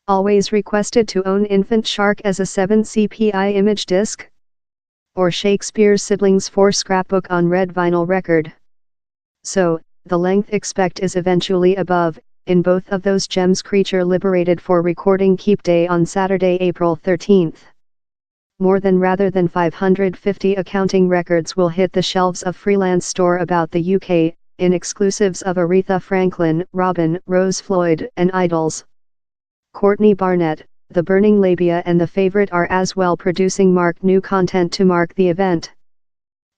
Always requested to own Infant Shark as a 7 CPI image disc? Or Shakespeare's Siblings 4 scrapbook on red vinyl record? So, the length expect is eventually above. In both of those gems, Creature liberated for recording Keep Day on Saturday, April 13th. More than rather than 550 accounting records will hit the shelves of Freelance Store about the UK, in exclusives of Aretha Franklin, Robyn, Rose Floyd, and Idols. Courtney Barnett, The Burning Labia and The Favorite are as well producing new content to mark the event.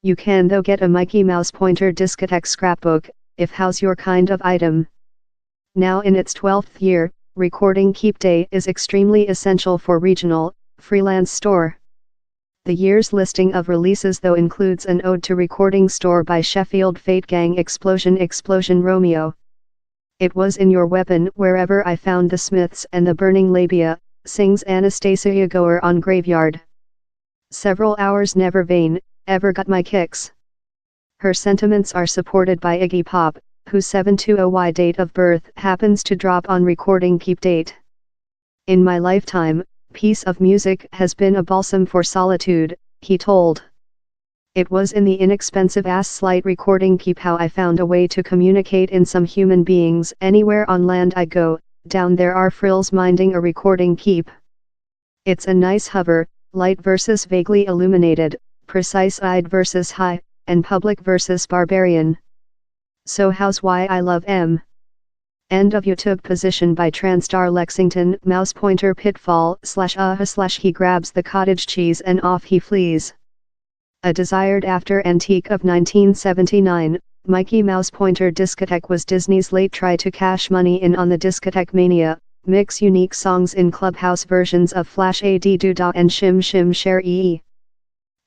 You can though get a Mickey Mouse pointer discotheque scrapbook, if how's your kind of item. Now in its 12th year, recording Keep Day is extremely essential for regional, Freelance Store. The year's listing of releases though includes an ode to Recording Store by Sheffield Fate Gang Explosion Explosion Romeo. It was in your weapon wherever I found the Smiths and the Burning Labia, sings Anastasia Goer on Graveyard. Several hours never vain, ever got my kicks. Her sentiments are supported by Iggy Pop, whose 720Y date of birth happens to drop on recording Keep Date. In my lifetime, piece of music has been a balsam for solitude, he told. It was in the inexpensive slight recording Keep how I found a way to communicate in some human beings. Anywhere on land I go, down there are frills minding a recording Keep. It's a nice hover, light versus vaguely illuminated, precise-eyed versus high, and public versus barbarian. So how's why I love M. End of YouTube position by Transtar Lexington mouse pointer pitfall / he grabs the cottage cheese and off he flees. A desired after antique of 1979, Mickey Mouse pointer discotheque was Disney's late try to cash money in on the discotheque mania, mix unique songs in clubhouse versions of Flash AD Doodah and Shim Shim Share EE.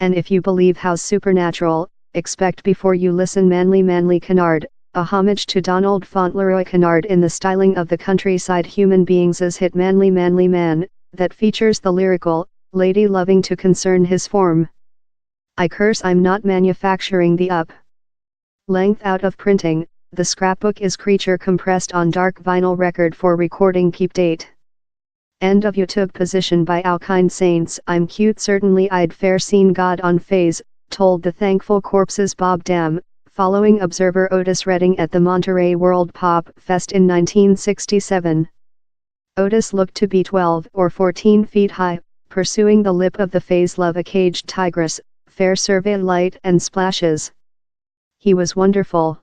And if you believe how's supernatural, expect before you listen Manly Canard, a homage to Donald Fauntleroy Canard in the styling of the countryside human beings' hit Manly Man, that features the lyrical, lady loving to concern his form. I curse I'm not manufacturing the up. Length out of printing, the scrapbook is Creature compressed on dark vinyl record for recording Keep Date. End of YouTube position by Our Kind Saints. I'm cute certainly I'd fair seen God on phase, told the Thankful Corpses Bob Dam, following Observer Otis Redding at the Monterey World Pop Fest in 1967. Otis looked to be 12 or 14 feet high, pursuing the lip of the phase Love a Caged Tigress, fair survey light and splashes. He was wonderful.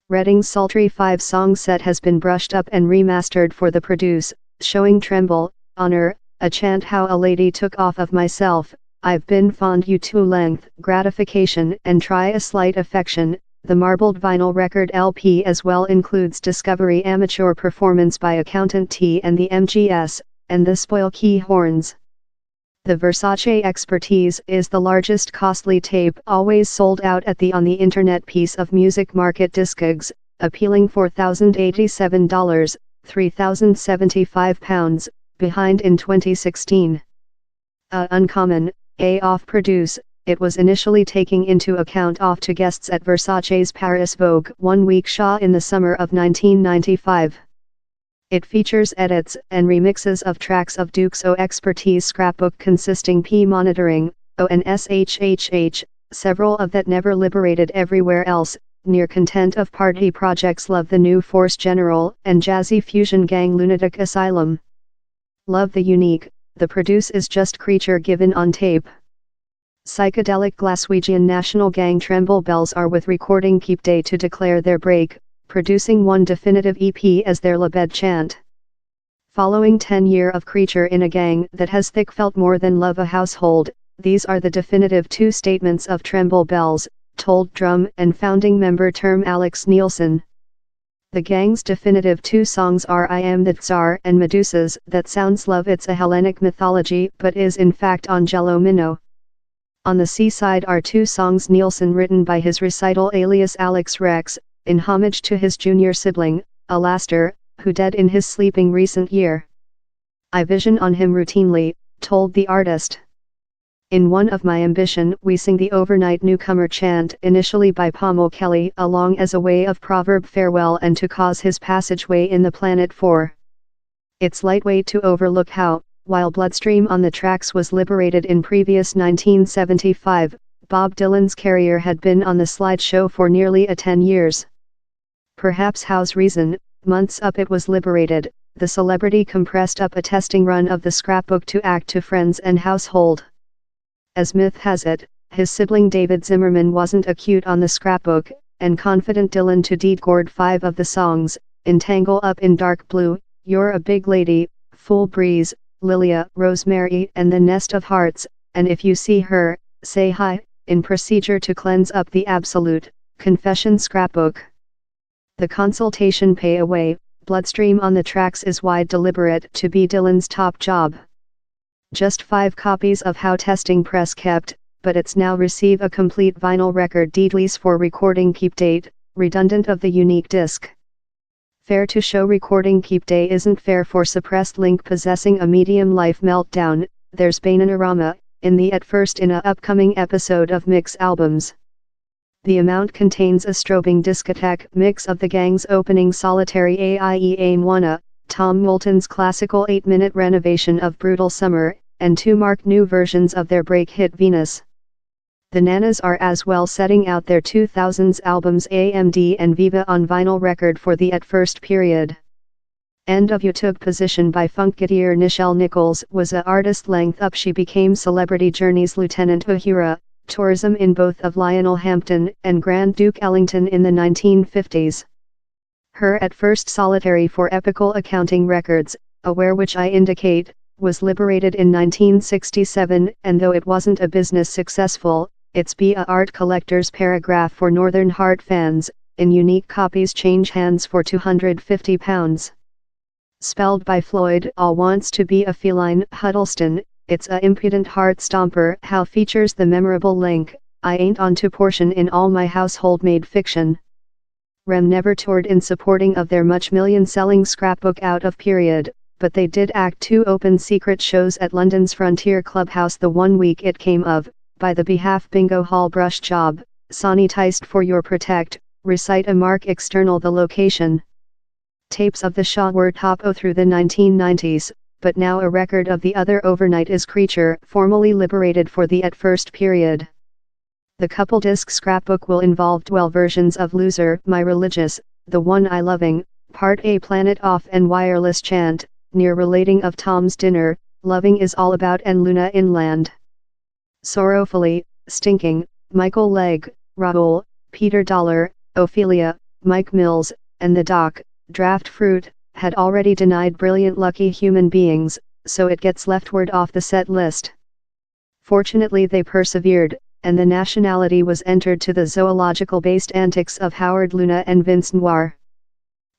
Redding's sultry 5-song set has been brushed up and remastered for the produce, showing Tremble, Honor, A Chant How a Lady Took Off of Myself, I've Been Fond You to Length, Gratification and Try a Slight Affection. The marbled vinyl record LP as well includes Discovery Amateur Performance by Accountant T and the MGS, and the Spoil Key Horns. The Versace Expertise is the largest costly tape always sold out at the on the internet piece of music market Discogs, appealing $4,087, £3,075, behind in 2016. Uncommon, off produce, it was initially taking into account off to guests at Versace's Paris Vogue 1 week show in the summer of 1995. It features edits and remixes of tracks of Duke's O Expertise scrapbook consisting P Monitoring, O and SHHH, several of that never liberated everywhere else, near content of party projects Love the New Force General and Jazzy Fusion Gang Lunatic Asylum. Love the unique, the produce is just Creature given on tape. Psychedelic Glaswegian National Gang Tremble Bells are with recording Keep Day to declare their break, producing one definitive EP as their Labed chant. Following 10 years of Creature in a gang that has thick felt more than love a household, these are the definitive 2 statements of Tremble Bells, told drum and founding member Term Alex Nielsen. The gang's definitive 2 songs are I Am the Tsar and Medusa's That Sounds Love. It's a Hellenic mythology but is in fact on Jello Minnow. On the C-side are 2 songs Nielsen written by his recital alias Alex Rex, in homage to his junior sibling, Alastair, who died in his sleeping recent year. I vision on him routinely, told the artist. In One of My Ambition we sing the overnight newcomer chant initially by Pommel Kelly along as a way of proverb farewell and to cause his passageway in the Planet 4. It's lightweight to overlook how, while Bloodstream on the Tracks was liberated in previous 1975, Bob Dylan's career had been on the slideshow for nearly 10 years. Perhaps how's reason, months up it was liberated, the celebrity compressed up a testing run of the scrapbook to act to friends and household. As myth has it, his sibling David Zimmerman wasn't acute on the scrapbook, and confident Dylan to decored 5 of the songs, Entangle Up in Dark Blue, You're a Big Lady, Full Breeze, Lilia, Rosemary and the Nest of Hearts, and If You See Her, Say Hi, in procedure to cleanse up the absolute, confession scrapbook. The consultation pay away, Bloodstream on the Tracks is wide deliberate to be Dylan's top job. Just 5 copies of How Testing Press kept, but it's now receive a complete vinyl record deed lease for recording keep date, redundant of the unique disc. Fair to show recording keep day isn't fair for suppressed link possessing a medium life meltdown, there's Bananarama, in the at first in a upcoming episode of Mix Albums. The amount contains a strobing discotheque mix of the gang's opening solitary AIE Aim Wanna, Tom Moulton's classical 8-minute renovation of Brutal Summer, and 2 marked new versions of their break hit Venus. The Nanas are as well setting out their 2000s albums AMD and Viva on vinyl record for the At First period. End of You took position by funkadeur Nichelle Nichols was a artist length up she became Celebrity Journey's Lieutenant Uhura, tourism in both of Lionel Hampton and Grand Duke Ellington in the 1950s. Her At First solitary for Epical Accounting Records, Aware which I indicate, was liberated in 1967 and though it wasn't a business successful, it's be a art collector's paragraph for Northern Heart fans, in unique copies change hands for £250. Spelled by Floyd All wants to be a feline Huddleston, it's a impudent heart stomper how features the memorable link, I ain't on to portion in all my household made fiction. Rem never toured in supporting of their much million-selling scrapbook out of period, but they did act 2 open secret shows at London's Frontier Clubhouse the one week it came of, by the behalf Bingo Hall brush job, Sanitised for Your Protect, recite a mark external the location. Tapes of the Shaw were top O through the 1990s, but now a record of the other Overnight is Creature, formally liberated for the At First period. The couple-disc scrapbook will involve 12 versions of Loser, My Religious, The One I Loving, Part A Planet Off and Wireless Chant, near relating of Tom's Dinner, Loving Is All About and Luna Inland. Sorrowfully, Stinking, Michael Legg, Raoul, Peter Dollar, Ophelia, Mike Mills, and the Doc, Draft Fruit, had already denied Brilliant Lucky Human Beings, so it gets leftward off the set list. Fortunately they persevered, and the nationality was entered to the zoological-based antics of Howard Luna and Vince Noir.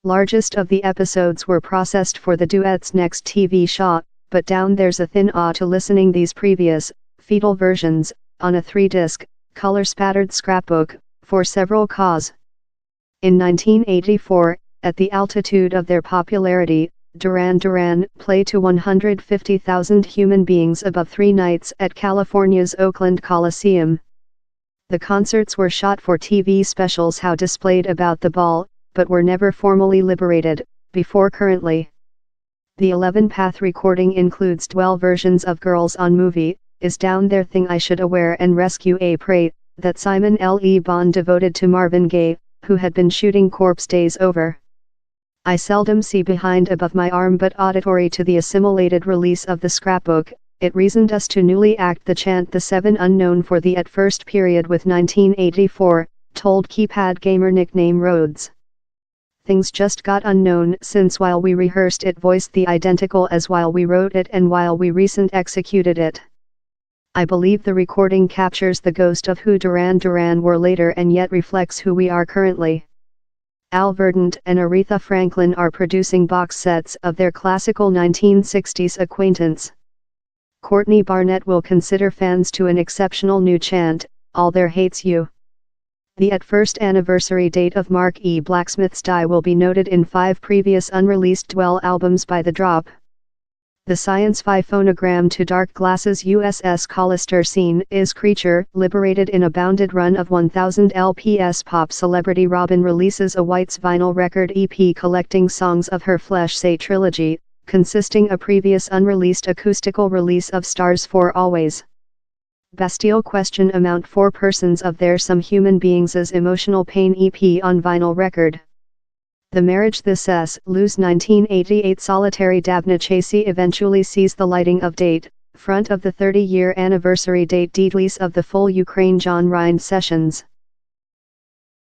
Largest of the episodes were processed for the duet's next TV show, but down there's a thin awe to listening these previous, fetal versions, on a 3-disc, color-spattered scrapbook, for several cause. In 1984, at the altitude of their popularity, Duran Duran played to 150,000 human beings above 3 nights at California's Oakland Coliseum. The concerts were shot for TV specials how displayed about the ball, but were never formally liberated, before currently. The 11-path recording includes 12 versions of Girls on Movie, Is Down There Thing I Should Aware and Rescue a Prey, that Simon L. E. Bond devoted to Marvin Gaye, who had been shooting Corpse Days Over. I seldom see behind above my arm but auditory to the assimilated release of the scrapbook, it reasoned us to newly act the chant the 7 unknown for the At First period with 1984, told keypad gamer nickname Rhodes. Things just got unknown since while we rehearsed it voiced the identical as while we wrote it and while we recent executed it. I believe the recording captures the ghost of who Duran Duran were later and yet reflects who we are currently. Al Verdant and Aretha Franklin are producing box sets of their classical 1960s acquaintance. Courtney Barnett will consider fans to an exceptional new chant, All There Hates You. The At First anniversary date of Mark E. Blacksmith's Die will be noted in 5 previous unreleased Dwell albums by The Drop. The science-fi phonogram to Dark Glasses USS Callister scene is Creature, liberated in a bounded run of 1000 LPS. Pop celebrity Robyn releases a White's vinyl record EP collecting songs of her Flesh Say trilogy, consisting a previous unreleased acoustical release of Stars for Always. Bastille question amount 4 persons of their Some Human Beings' Emotional Pain EP on vinyl record. The Marriage This S. Lose 1988 Solitary Dabna Chasey eventually sees the lighting of date, front of the 30-year anniversary date deedlease of the full Ukraine John Rhind sessions.